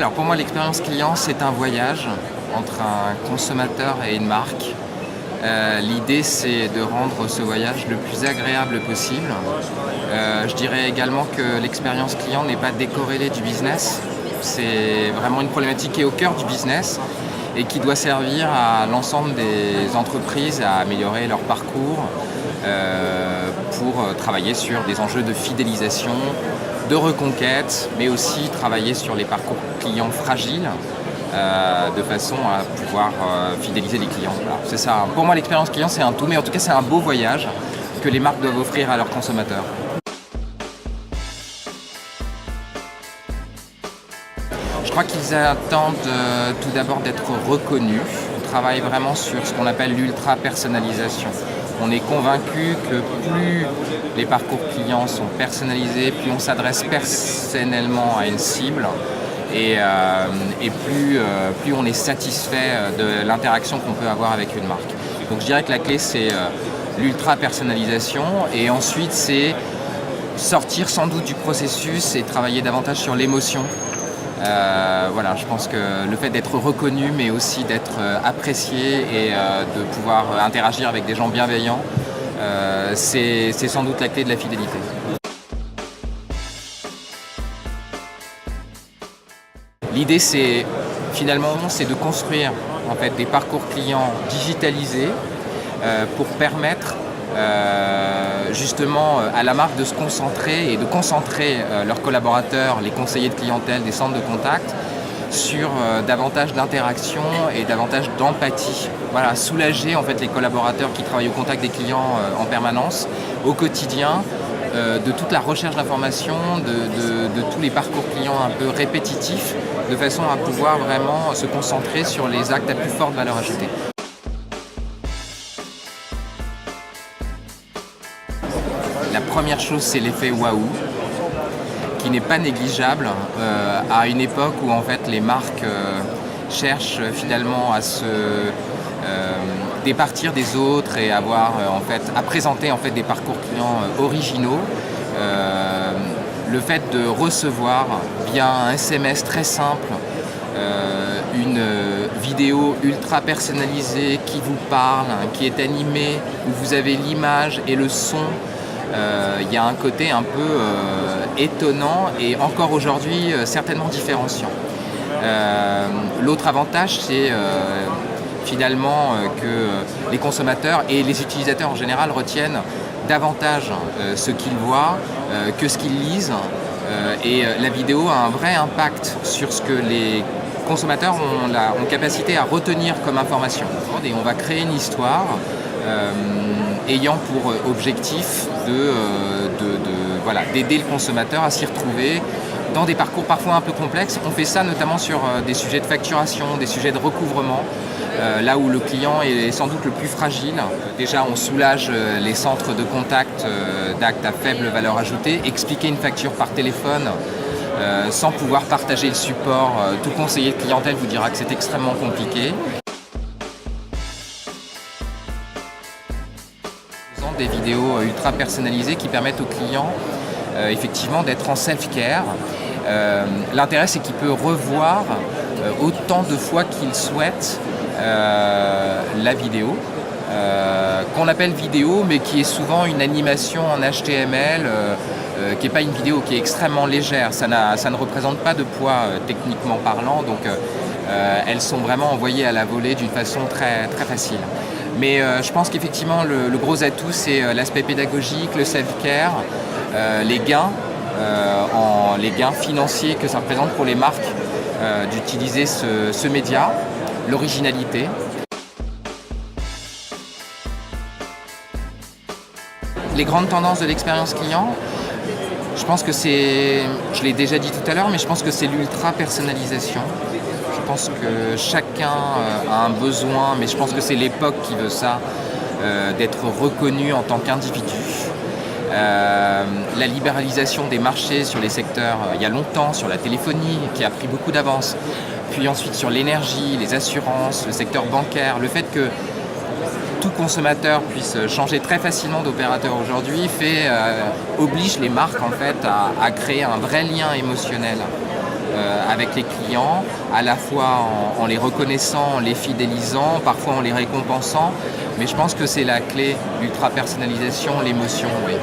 Alors pour moi, l'expérience client, c'est un voyage entre un consommateur et une marque. L'idée, c'est de rendre ce voyage le plus agréable possible. Je dirais également que l'expérience client n'est pas décorrélée du business. C'est vraiment une problématique qui est au cœur du business et qui doit servir à l'ensemble des entreprises à améliorer leur parcours pour travailler sur des enjeux de fidélisation, de reconquête, mais aussi travailler sur les parcours clients fragiles de façon à pouvoir fidéliser les clients. Voilà, c'est ça. Pour moi, l'expérience client, c'est un tout, mais en tout cas, c'est un beau voyage que les marques doivent offrir à leurs consommateurs. Je crois qu'ils attendent tout d'abord d'être reconnus. On travaille vraiment sur ce qu'on appelle l'ultra-personnalisation. On est convaincu que plus les parcours clients sont personnalisés, plus on s'adresse personnellement à une cible et plus on est satisfait de l'interaction qu'on peut avoir avec une marque. Donc je dirais que la clé, c'est l'ultra-personnalisation et ensuite c'est sortir sans doute du processus et travailler davantage sur l'émotion. Voilà, je pense que le fait d'être reconnu, mais aussi d'être apprécié et de pouvoir interagir avec des gens bienveillants, c'est sans doute la clé de la fidélité. L'idée, c'est de construire en fait des parcours clients digitalisés pour permettre justement à la marque de se concentrer et de concentrer leurs collaborateurs, les conseillers de clientèle des centres de contact sur davantage d'interaction et davantage d'empathie. Voilà, soulager en fait les collaborateurs qui travaillent au contact des clients en permanence, au quotidien, de toute la recherche d'informations, de tous les parcours clients un peu répétitifs, de façon à pouvoir vraiment se concentrer sur les actes à plus forte valeur ajoutée. La première chose, c'est l'effet waouh, qui n'est pas négligeable à une époque où en fait les marques cherchent finalement à se départir des autres et avoir à présenter en fait des parcours clients originaux. Le fait de recevoir via un SMS très simple une vidéo ultra personnalisée qui vous parle, qui est animée, où vous avez l'image et le son. Il y a un côté un peu étonnant et encore aujourd'hui certainement différenciant. L'autre avantage, c'est finalement que les consommateurs et les utilisateurs en général retiennent davantage ce qu'ils voient que ce qu'ils lisent. Et la vidéo a un vrai impact sur ce que les consommateurs ont capacité à retenir comme information. Et on va créer une histoire ayant pour objectif d'aider le consommateur à s'y retrouver dans des parcours parfois un peu complexes. On fait ça notamment sur des sujets de facturation, des sujets de recouvrement, là où le client est sans doute le plus fragile. Déjà, on soulage les centres de contact d'actes à faible valeur ajoutée. Expliquer une facture par téléphone sans pouvoir partager le support, tout conseiller de clientèle vous dira que c'est extrêmement compliqué. Des vidéos ultra personnalisées qui permettent au client effectivement d'être en self-care. L'intérêt, c'est qu'il peut revoir autant de fois qu'il souhaite la vidéo, qu'on appelle vidéo, mais qui est souvent une animation en HTML, qui n'est pas une vidéo, qui est extrêmement légère. Ça ne représente pas de poids techniquement parlant, donc elles sont vraiment envoyées à la volée d'une façon très, très facile. Mais je pense qu'effectivement, le gros atout, c'est l'aspect pédagogique, le self-care, les gains financiers que ça représente pour les marques d'utiliser ce média, l'originalité. Les grandes tendances de l'expérience client, je pense que je l'ai déjà dit tout à l'heure, mais je pense que c'est l'ultra-personnalisation. Je pense que chacun a un besoin, mais je pense que c'est l'époque qui veut ça, d'être reconnu en tant qu'individu. La libéralisation des marchés sur les secteurs, il y a longtemps, sur la téléphonie, qui a pris beaucoup d'avance, puis ensuite sur l'énergie, les assurances, le secteur bancaire, le fait que tout consommateur puisse changer très facilement d'opérateur aujourd'hui oblige les marques en fait à créer un vrai lien émotionnel avec les clients, à la fois en les reconnaissant, en les fidélisant, parfois en les récompensant. Mais je pense que c'est la clé, l'ultra-personnalisation, l'émotion, oui.